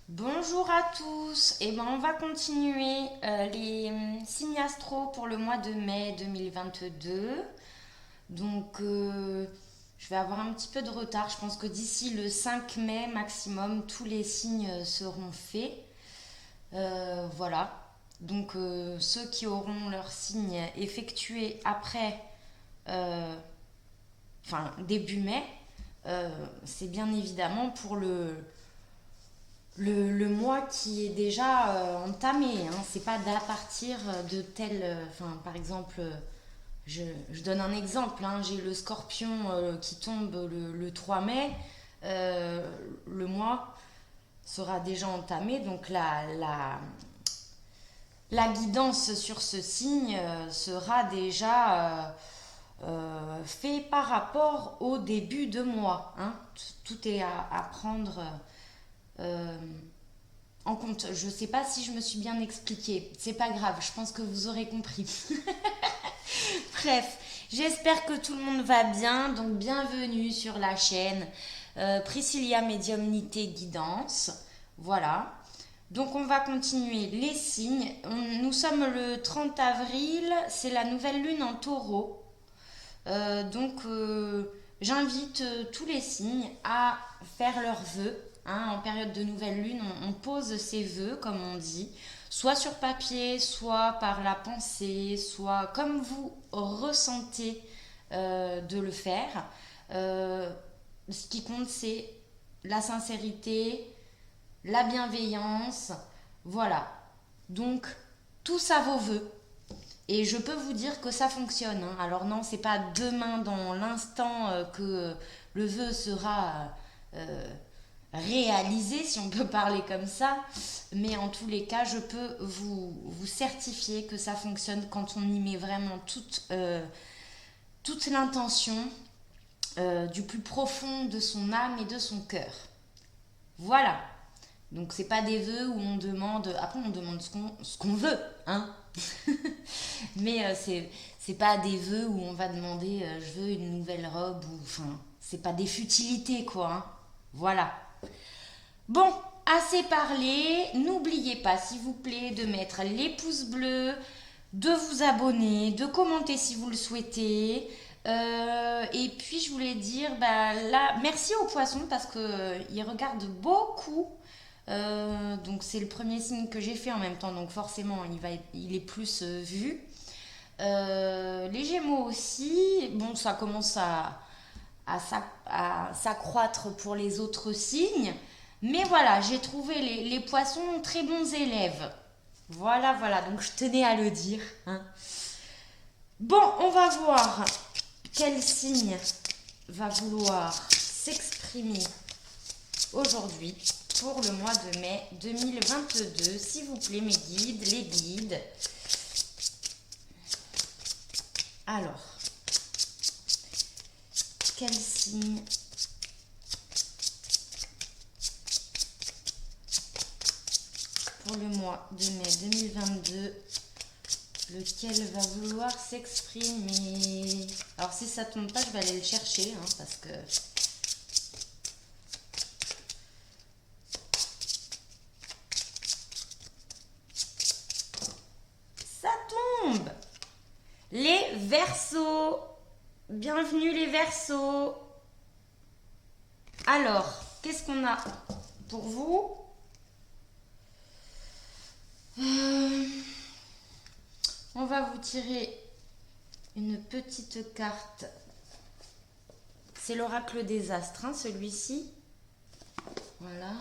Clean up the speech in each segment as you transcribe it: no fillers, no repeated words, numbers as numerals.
Bonjour à tous, et ben on va continuer les signes astro pour le mois de mai 2022. Donc je vais avoir un petit peu de retard, je pense que d'ici le 5 mai maximum, tous les signes seront faits. Voilà, donc ceux qui auront leur signe effectué après, euh, enfin début mai, c'est bien évidemment pour le mois qui est déjà entamé. Hein. C'est pas d'à partir de tel. Enfin, par exemple, je donne un exemple. Hein. J'ai le scorpion qui tombe le 3 mai. Le mois sera déjà entamé. Donc, la guidance sur ce signe sera déjà fait par rapport au début de mois. Hein. Tout est à prendre. Euh, en compte. Je sais pas si je me suis bien expliquée. C'est pas grave, je pense que vous aurez compris. Bref, j'espère que tout le monde va bien. Donc bienvenue sur la chaîne Priscilla Médiumnité Guidance. Voilà. Donc on va continuer les signes. Nous sommes le 30 avril, c'est la nouvelle lune en taureau. J'invite tous les signes à faire leurs vœux. Hein. En période de nouvelle lune, on pose ses vœux, comme on dit, soit sur papier, soit par la pensée, soit comme vous ressentez de le faire. Euh, Ce qui compte, c'est la sincérité, la bienveillance. Voilà. Donc, tout ça vos vœux. Et je peux vous dire que ça fonctionne. Hein. Alors non, c'est pas demain dans l'instant que le vœu sera réalisé, si on peut parler comme ça. Mais en tous les cas, je peux vous certifier que ça fonctionne quand on y met vraiment toute l'intention du plus profond de son âme et de son cœur. Voilà. Donc c'est pas des vœux où on demande. Après on demande ce qu'on veut, hein. Mais c'est pas des vœux où on va demander je veux une nouvelle robe ou enfin c'est pas des futilités quoi. Hein. Voilà. Bon, assez parlé. N'oubliez pas s'il vous plaît de mettre les pouces bleus, de vous abonner, de commenter si vous le souhaitez. Et puis je voulais dire bah, là merci aux poissons parce que ils regardent beaucoup. Donc c'est le premier signe que j'ai fait en même temps, donc forcément il est plus vu. Les Gémeaux aussi, bon ça commence à s'accroître pour les autres signes, mais voilà, j'ai trouvé les poissons très bons élèves. Voilà, voilà, donc je tenais à le dire. Hein. Bon, on va voir quel signe va vouloir s'exprimer aujourd'hui pour le mois de mai 2022. S'il vous plaît, mes guides, les guides. Alors, quel signe pour le mois de mai 2022 lequel va vouloir s'exprimer? Alors, si ça tombe pas, je vais aller le chercher hein, parce que ça tombe. Les Verseaux. Bienvenue les Verseaux. Alors, qu'est-ce qu'on a pour vous? On va vous tirer une petite carte. C'est l'oracle des astres, hein, celui-ci. Voilà.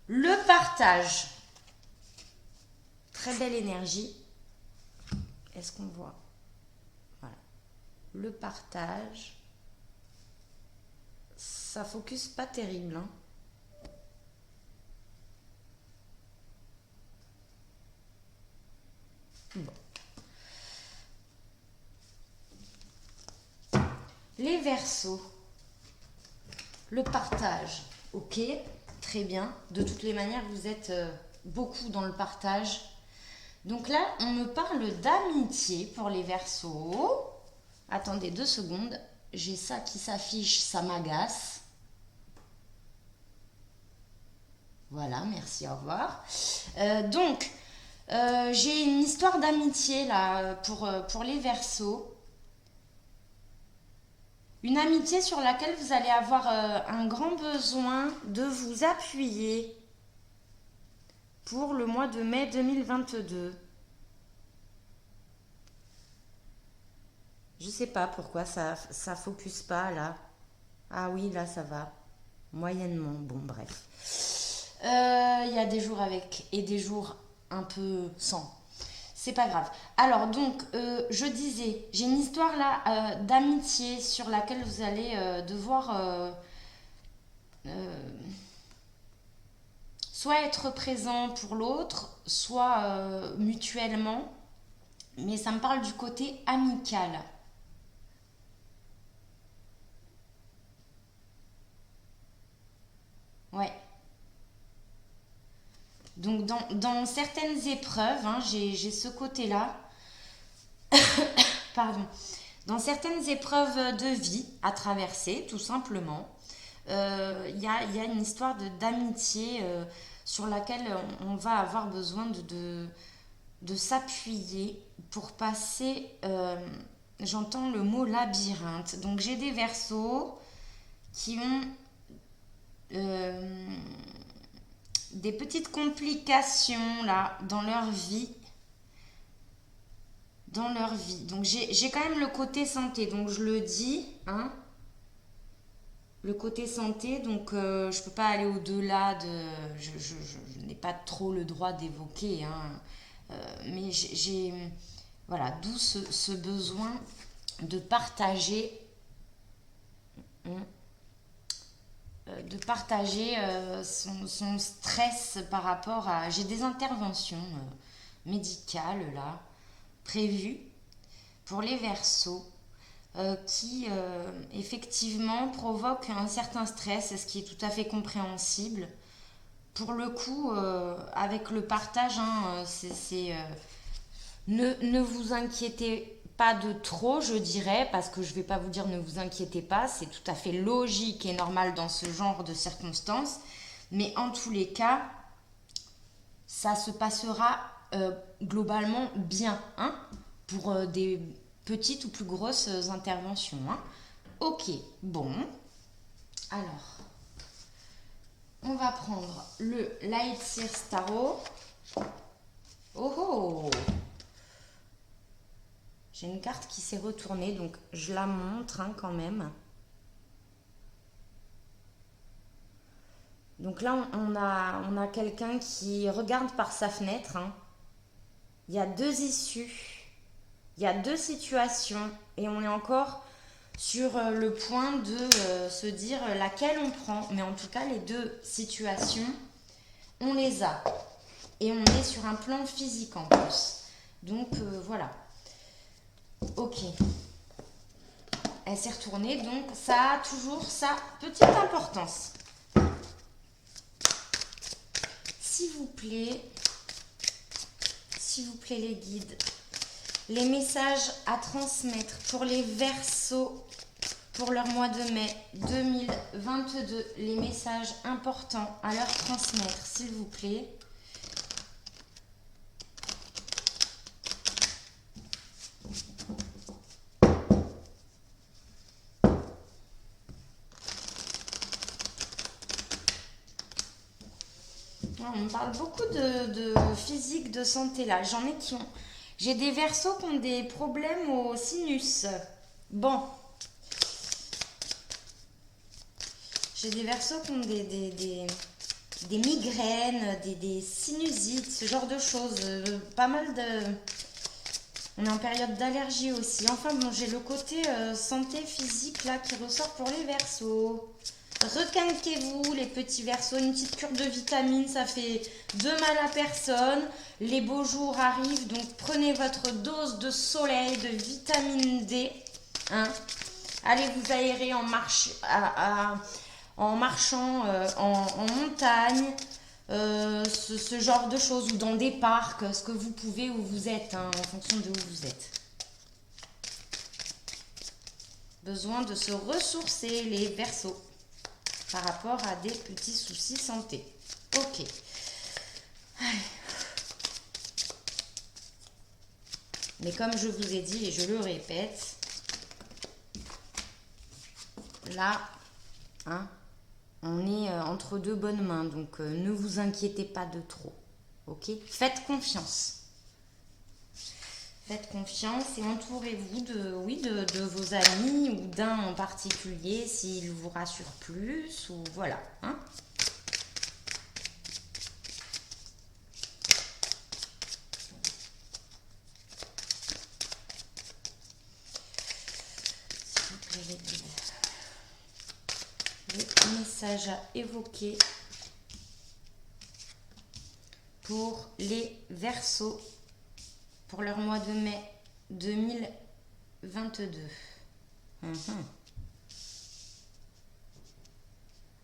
Le partage. Très belle énergie. Est-ce qu'on voit? Voilà. Le partage. Ça focus pas terrible. Hein. Bon. Les Verseaux. Le partage. Ok, très bien. De toutes les manières, vous êtes beaucoup dans le partage. Donc là, on me parle d'amitié pour les Verseaux. Attendez 2 secondes. j'ai ça qui s'affiche, ça m'agace. Voilà, merci, au revoir. Donc, j'ai une histoire d'amitié là pour les Verseaux. Une amitié sur laquelle vous allez avoir un grand besoin de vous appuyer pour le mois de mai 2022. Je sais pas pourquoi ça focus pas là. Ah oui, là ça va. Moyennement, bon bref. Il y a des jours avec et des jours un peu sans. C'est pas grave. Alors donc, je disais, j'ai une histoire là d'amitié sur laquelle vous allez devoir soit être présent pour l'autre, soit mutuellement. Mais ça me parle du côté amical. Ouais. Donc dans certaines épreuves, hein, j'ai ce côté-là. Pardon. Dans certaines épreuves de vie à traverser, tout simplement, y a une histoire d'amitié sur laquelle on va avoir besoin de s'appuyer pour passer, j'entends le mot labyrinthe. Donc j'ai des versos qui ont euh, des petites complications là dans leur vie. Donc j'ai quand même le côté santé, donc je le dis, hein, le côté santé, donc je peux pas aller au-delà de, je n'ai pas trop le droit d'évoquer, hein, mais voilà, d'où ce besoin de partager, hein, son stress par rapport à, j'ai des interventions médicales là prévues pour les Verseaux qui effectivement provoquent un certain stress, ce qui est tout à fait compréhensible. Pour le coup, avec le partage, hein, ne vous inquiétez pas de trop, je dirais, parce que je ne vais pas vous dire ne vous inquiétez pas, c'est tout à fait logique et normal dans ce genre de circonstances. Mais en tous les cas, ça se passera globalement bien, hein, pour des petites ou plus grosses interventions, hein. Ok, bon. Alors, on va prendre le Light Sears Tarot. Oh oh! J'ai une carte qui s'est retournée, donc je la montre, hein, quand même. Donc là, on a quelqu'un qui regarde par sa fenêtre, hein. Il y a deux issues, il y a deux situations, et on est encore sur le point de se dire laquelle on prend. Mais en tout cas, les deux situations, on les a. Et on est sur un plan physique en plus. Donc voilà. Ok. Elle s'est retournée, donc ça a toujours sa petite importance. S'il vous plaît les guides, les messages à transmettre pour les Verseaux pour leur mois de mai 2022, les messages importants à leur transmettre, s'il vous plaît. On me parle beaucoup de physique, de santé là. J'en ai qui ont... J'ai des Verseaux qui ont des problèmes au sinus. Bon. J'ai des Verseaux qui ont des migraines, des sinusites, ce genre de choses. Pas mal de... On est en période d'allergie aussi. Enfin bon, j'ai le côté santé physique là qui ressort pour les Verseaux. Requinquez-vous les petits Verseaux, une petite cure de vitamines, ça fait de mal à personne. Les beaux jours arrivent, donc prenez votre dose de soleil, de vitamine D, hein. Allez vous aérer en marchant en montagne, ce genre de choses, ou dans des parcs, ce que vous pouvez où vous êtes, hein, en fonction de où vous êtes. Besoin de se ressourcer, les Verseaux, par rapport à des petits soucis santé. Ok. Allez. Mais comme je vous ai dit et je le répète, là, hein, on est entre deux bonnes mains, donc ne vous inquiétez pas de trop. Ok? Faites confiance. Faites confiance et entourez-vous de vos amis ou d'un en particulier s'il vous rassure plus ou voilà. Hein? S'il vous plaît, les messages à évoquer pour les Verseaux pour leur mois de mai 2022.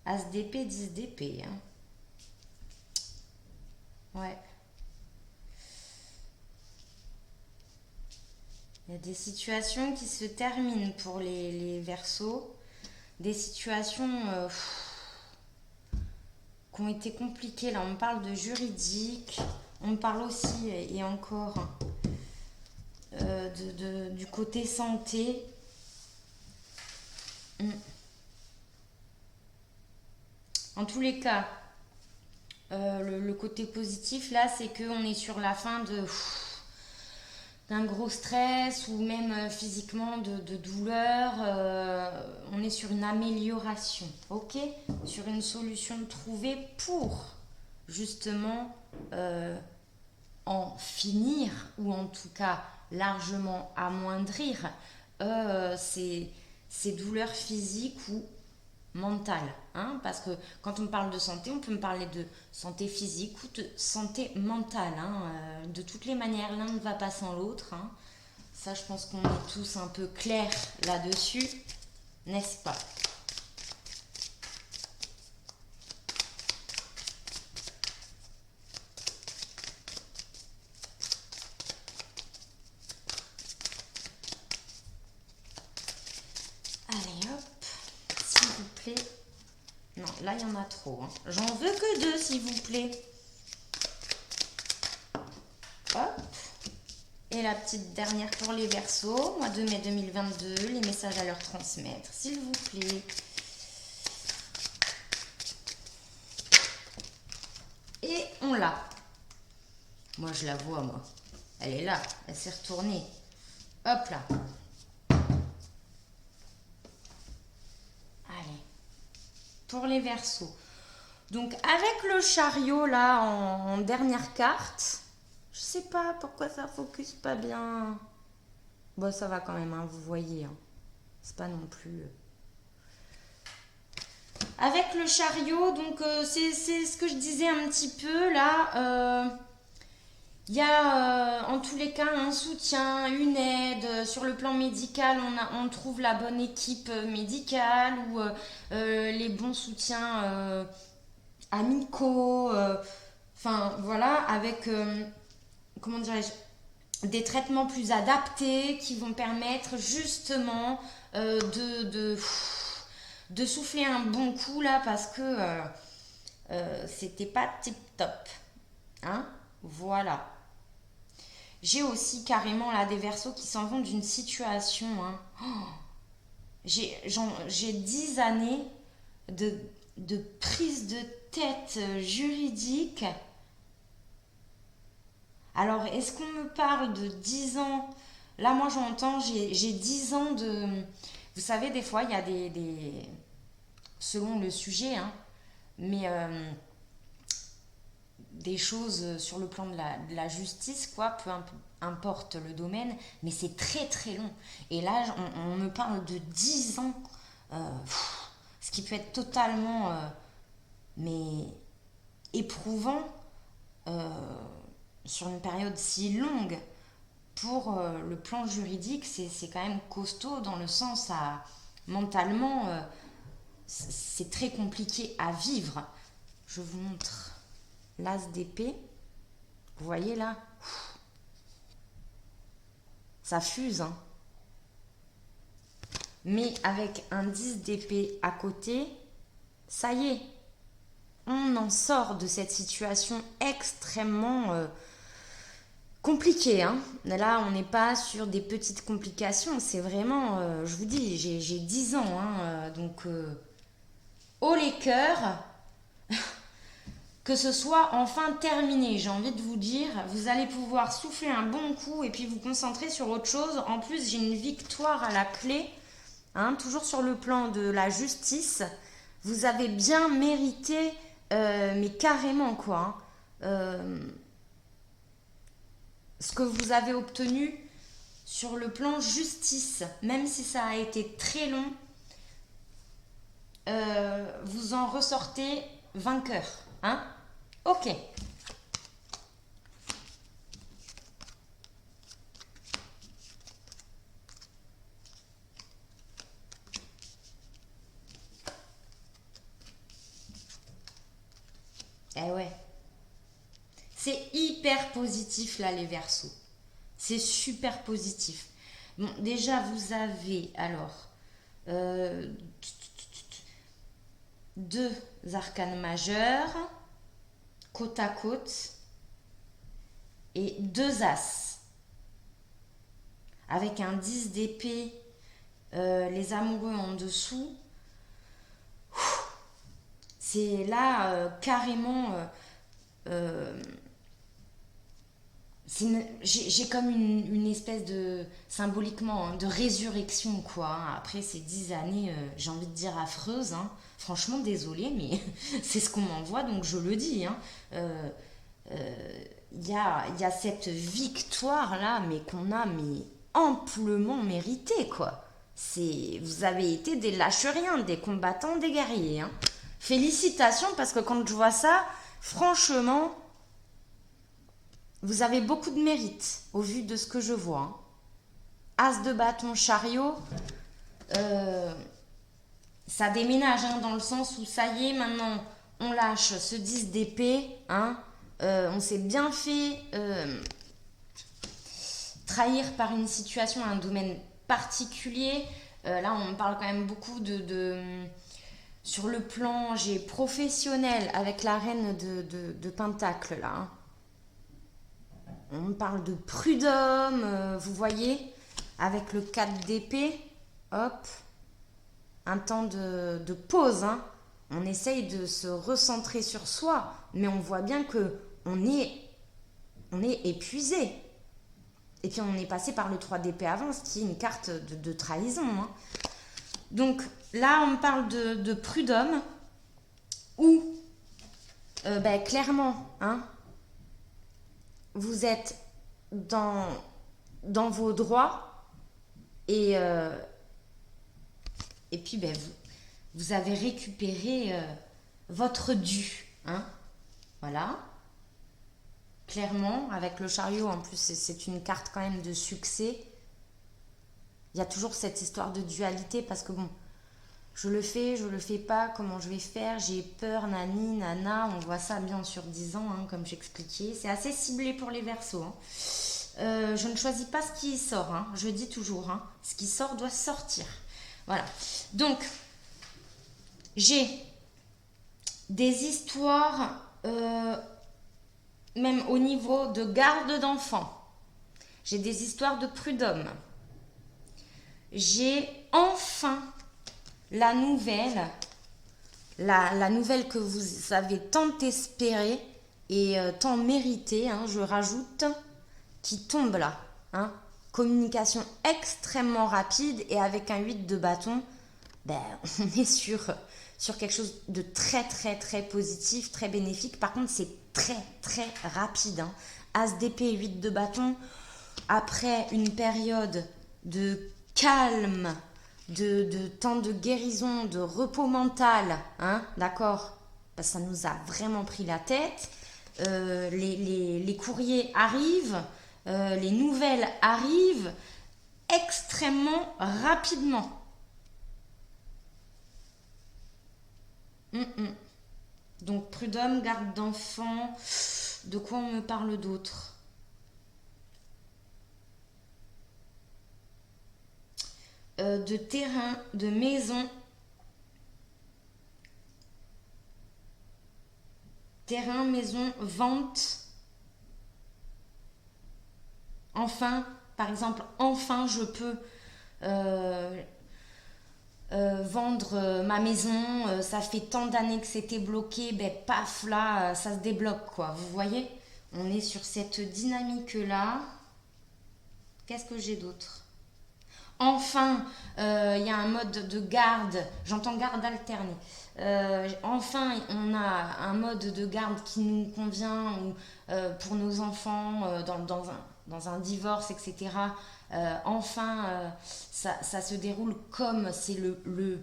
As d'épée, 10 d'épée. Hein. Ouais. Il y a des situations qui se terminent pour les Verseaux. Des situations qui ont été compliquées. Là, on parle de juridique. On parle aussi, et encore, du côté santé. En tous les cas, le côté positif, là, c'est qu'on est sur la fin d'un gros stress ou même physiquement de douleur. On est sur une amélioration, ok? Sur une solution trouvée pour justement en finir ou en tout cas largement amoindrir ces douleurs physiques ou mentale, hein, parce que quand on parle de santé, on peut me parler de santé physique ou de santé mentale, hein, de toutes les manières, l'un ne va pas sans l'autre, hein. Ça, je pense qu'on est tous un peu clairs là-dessus, n'est-ce pas? Allez, hop, s'il vous plaît. Non, là, il y en a trop. Hein. J'en veux que 2, s'il vous plaît. Hop. Et la petite dernière pour les Verseaux. Mois de mai 2022. Les messages à leur transmettre, s'il vous plaît. Et on l'a. Moi, je la vois, moi. Elle est là. Elle s'est retournée. Hop là. Allez. Pour les Verseaux. Donc, avec le chariot, là, en dernière carte, je sais pas pourquoi ça focus pas bien. Bon, ça va quand même, hein, vous voyez. Hein. C'est pas non plus... Avec le chariot, donc, c'est ce que je disais un petit peu, là. Il y a en tous les cas un soutien, une aide. Sur le plan médical, on trouve la bonne équipe médicale ou les bons soutiens amicaux. Enfin, voilà, avec, comment dirais-je, des traitements plus adaptés qui vont permettre justement de souffler un bon coup là parce que c'était pas tip top. Hein? Voilà. J'ai aussi carrément là des Verseaux qui s'en vont d'une situation. Hein. Oh, j'ai 10 années de prise de tête juridique. Alors, est-ce qu'on me parle de 10 ans? Là, moi, j'entends, j'ai 10 ans de... Vous savez, des fois, il y a selon le sujet, hein, mais des choses sur le plan de la justice, quoi, peu importe le domaine, mais c'est très très long. Et là, on me parle de 10 ans, ce qui peut être totalement mais éprouvant sur une période si longue. Pour le plan juridique, c'est quand même costaud dans le sens à mentalement, c'est très compliqué à vivre. Je vous montre l'as d'épée. Vous voyez là, ça fuse. Hein. Mais avec un 10 d'épée à côté, ça y est, on en sort de cette situation extrêmement compliquée. Hein. Là, on n'est pas sur des petites complications, c'est vraiment, je vous dis, j'ai 10 ans, hein, donc haut les cœurs, que ce soit enfin terminé, j'ai envie de vous dire, vous allez pouvoir souffler un bon coup et puis vous concentrer sur autre chose. En plus, j'ai une victoire à la clé, hein, toujours sur le plan de la justice. Vous avez bien mérité, mais carrément quoi, ce que vous avez obtenu sur le plan justice, même si ça a été très long, vous en ressortez vainqueur, hein. Ok. Eh ouais. C'est hyper positif là les Verseaux. C'est super positif. Bon, déjà vous avez alors deux arcanes majeures côte à côte et deux as avec un 10 d'épée, les amoureux en dessous. C'est là carrément j'ai comme une espèce de, symboliquement, hein, de résurrection, quoi. Hein. Après ces 10 années, j'ai envie de dire affreuses, hein. Franchement, désolée, mais c'est ce qu'on m'envoie, donc je le dis. Hein. Y a cette victoire-là, mais qu'on a mais amplement méritée, quoi. Vous avez été des lâches-rien, des combattants, des guerriers. Hein. Félicitations, parce que quand je vois ça, franchement... Vous avez beaucoup de mérite au vu de ce que je vois. Hein. As de bâton, chariot, ça déménage hein, dans le sens où ça y est, maintenant on lâche ce 10 d'épée. Hein, on s'est bien fait trahir par une situation, un domaine particulier. Là, on parle quand même beaucoup sur le plan professionnel avec la reine de Pentacle là. Hein. On parle de prud'homme, vous voyez, avec le 4 d'épée, hop, un temps de pause. Hein. On essaye de se recentrer sur soi, mais on voit bien que on est épuisé. Et puis on est passé par le 3 d'épée avant, ce qui est une carte de trahison. Hein. Donc là, on parle de prud'homme, où, clairement, hein, vous êtes dans vos droits et puis vous avez récupéré votre dû. Hein, voilà. Clairement, avec le chariot, en plus, c'est une carte quand même de succès. Il y a toujours cette histoire de dualité parce que bon, je le fais pas, comment je vais faire, j'ai peur, nani, nana, on voit ça bien sur 10 ans, hein, comme j'expliquais. C'est assez ciblé pour les Verseaux. Hein. Je ne choisis pas ce qui sort, hein. Je dis toujours, hein, ce qui sort doit sortir. Voilà. Donc, j'ai des histoires, même au niveau de garde d'enfants. J'ai des histoires de prud'homme. J'ai enfin la nouvelle que vous avez tant espérée et tant méritée, hein, je rajoute, qui tombe là. Hein. Communication extrêmement rapide et avec un 8 de bâton, on est sur quelque chose de très très très positif, très bénéfique. Par contre, c'est très très rapide. Hein. As d'épée, 8 de bâton, après une période de calme, de temps de guérison, de repos mental, hein, d'accord, ça nous a vraiment pris la tête. Les courriers arrivent, les nouvelles arrivent extrêmement rapidement. Donc prud'homme, garde d'enfants, de quoi on me parle d'autre? de terrain, de maison. Terrain, maison, vente. Enfin, par exemple, enfin je peux vendre ma maison. Ça fait tant d'années que c'était bloqué. Ben paf, là, ça se débloque quoi. Vous voyez? On est sur cette dynamique-là. Qu'est-ce que j'ai d'autre? Enfin, il y a un mode de garde, j'entends garde alternée. Enfin, on a un mode de garde qui nous convient ou, pour nos enfants dans un divorce, etc. Enfin, ça se déroule comme c'est le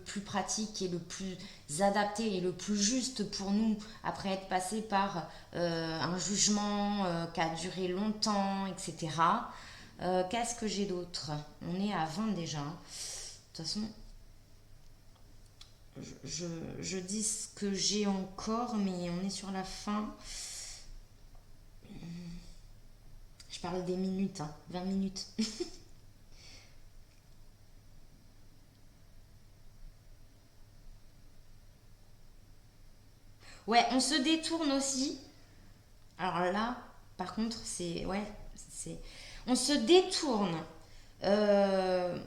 plus pratique et le plus adapté et le plus juste pour nous après être passé par un jugement qui a duré longtemps, etc. Qu'est-ce que j'ai d'autre? On est à 20 déjà. De toute façon, je dis ce que j'ai encore, mais on est sur la fin. Je parle des minutes, hein, 20 minutes. Ouais, on se détourne aussi. Alors là, par contre, c'est... Ouais, c'est... On se détourne euh,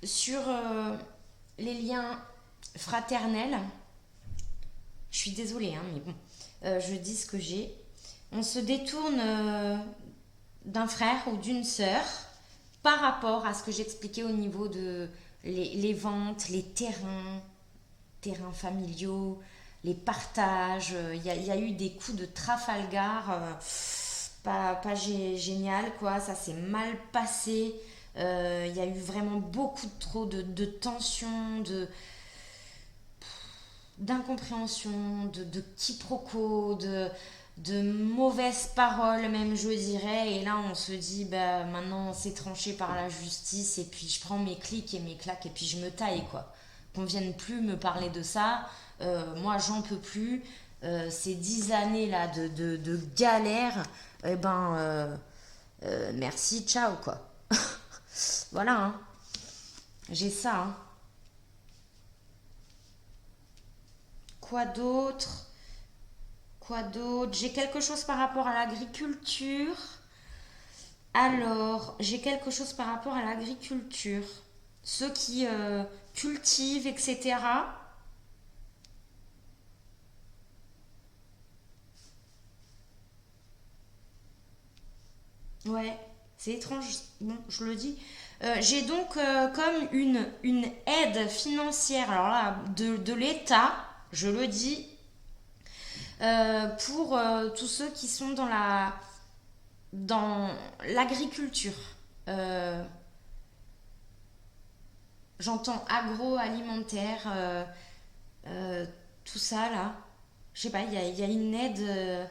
sur les liens fraternels. Je suis désolée, hein, mais bon, je dis ce que j'ai. On se détourne d'un frère ou d'une sœur par rapport à ce que j'expliquais au niveau de les ventes, les terrains familiaux, les partages. Il y a eu des coups de Trafalgar, pas génial, quoi. Ça s'est mal passé. Il y a eu vraiment beaucoup trop de tensions, d'incompréhension, de quiproquos, de mauvaises paroles même je dirais, et là on se dit bah maintenant c'est tranché par la justice et puis je prends mes clics et mes claques et puis je me taille quoi, qu'on vienne plus me parler de ça. Moi j'en peux plus. Ces 10 années là de galère, eh ben merci, ciao quoi. Voilà hein. J'ai ça hein. Quoi d'autre? Quoi d'autre? J'ai quelque chose par rapport à l'agriculture. Alors, j'ai quelque chose par rapport à l'agriculture. Ceux qui cultivent, etc. Ouais, c'est étrange. Bon, je le dis. J'ai donc comme une aide financière, alors là, de l'État, je le dis, pour tous ceux qui sont dans l'agriculture. Euh, J'entends agroalimentaire, euh, tout ça là. Je sais pas, il y a une aide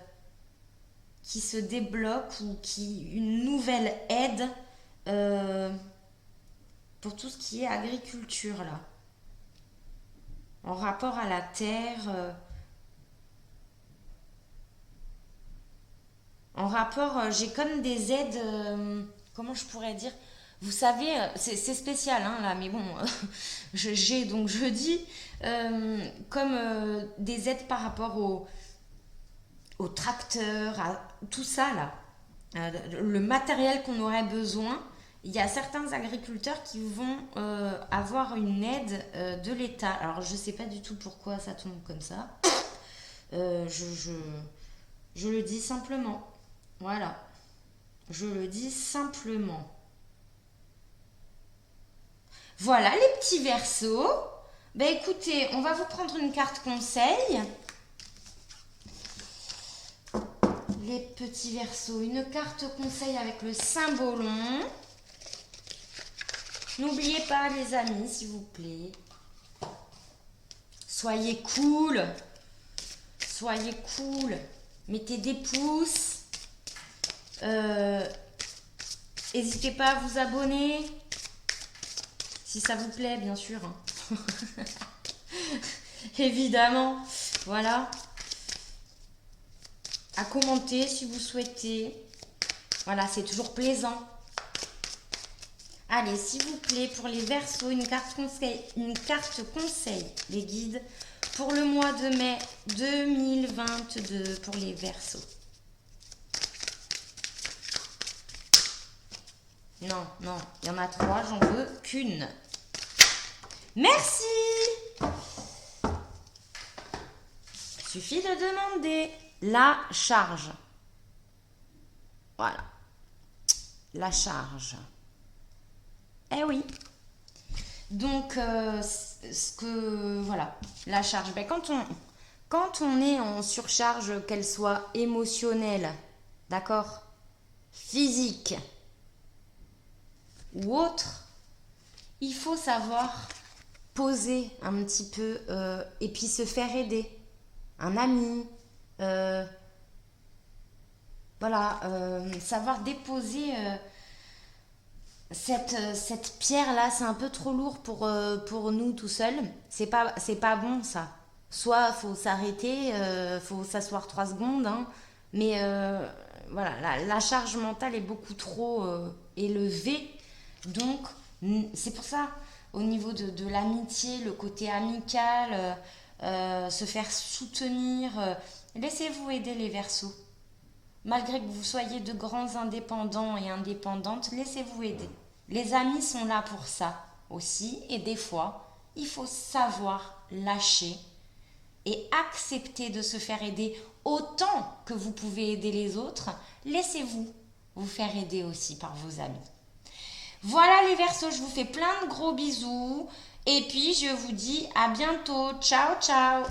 qui se débloque ou une nouvelle aide euh, pour tout ce qui est agriculture là. En rapport à la terre, en rapport, j'ai comme des aides, comment je pourrais dire? Vous savez, c'est spécial hein, là, mais bon, j'ai donc je dis comme des aides par rapport au tracteur, à tout ça là, le matériel qu'on aurait besoin. Il y a certains agriculteurs qui vont avoir une aide de l'État. Alors je sais pas du tout pourquoi ça tombe comme ça. Euh, je, je, je le dis simplement. Voilà. Je le dis simplement. Voilà les petits versos. Ben écoutez, on va vous prendre une carte conseil. Les petits versos, une carte conseil avec le symbolon. N'oubliez pas les amis, s'il vous plaît. Soyez cool. Soyez cool. Mettez des pouces. Euh, N'hésitez pas à vous abonner. Si ça vous plaît, bien sûr. Hein. Évidemment. Voilà. À commenter si vous souhaitez. Voilà, c'est toujours plaisant. Allez, s'il vous plaît, pour les Verseaux, une carte conseil, les guides, pour le mois de mai 2022 pour les Verseaux. Non, non, il y en a 3, j'en veux qu'une. Merci. Suffit de demander la charge. Voilà. La charge. Eh oui. Donc, voilà, la charge. Ben, quand on est en surcharge, qu'elle soit émotionnelle, d'accord, physique ou autre, il faut savoir poser un petit peu et puis se faire aider. Un ami, voilà, savoir déposer cette pierre-là, c'est un peu trop lourd pour nous tout seuls. C'est pas bon ça. Soit faut s'arrêter, faut s'asseoir 3 secondes, hein, mais voilà, la charge mentale est beaucoup trop élevée. Donc, c'est pour ça, au niveau de l'amitié, le côté amical, se faire soutenir, laissez-vous aider les Verseaux. Malgré que vous soyez de grands indépendants et indépendantes, laissez-vous aider. Les amis sont là pour ça aussi, et des fois, il faut savoir lâcher et accepter de se faire aider autant que vous pouvez aider les autres. Laissez-vous vous faire aider aussi par vos amis. Voilà les Verseaux, je vous fais plein de gros bisous et puis je vous dis à bientôt. Ciao, ciao!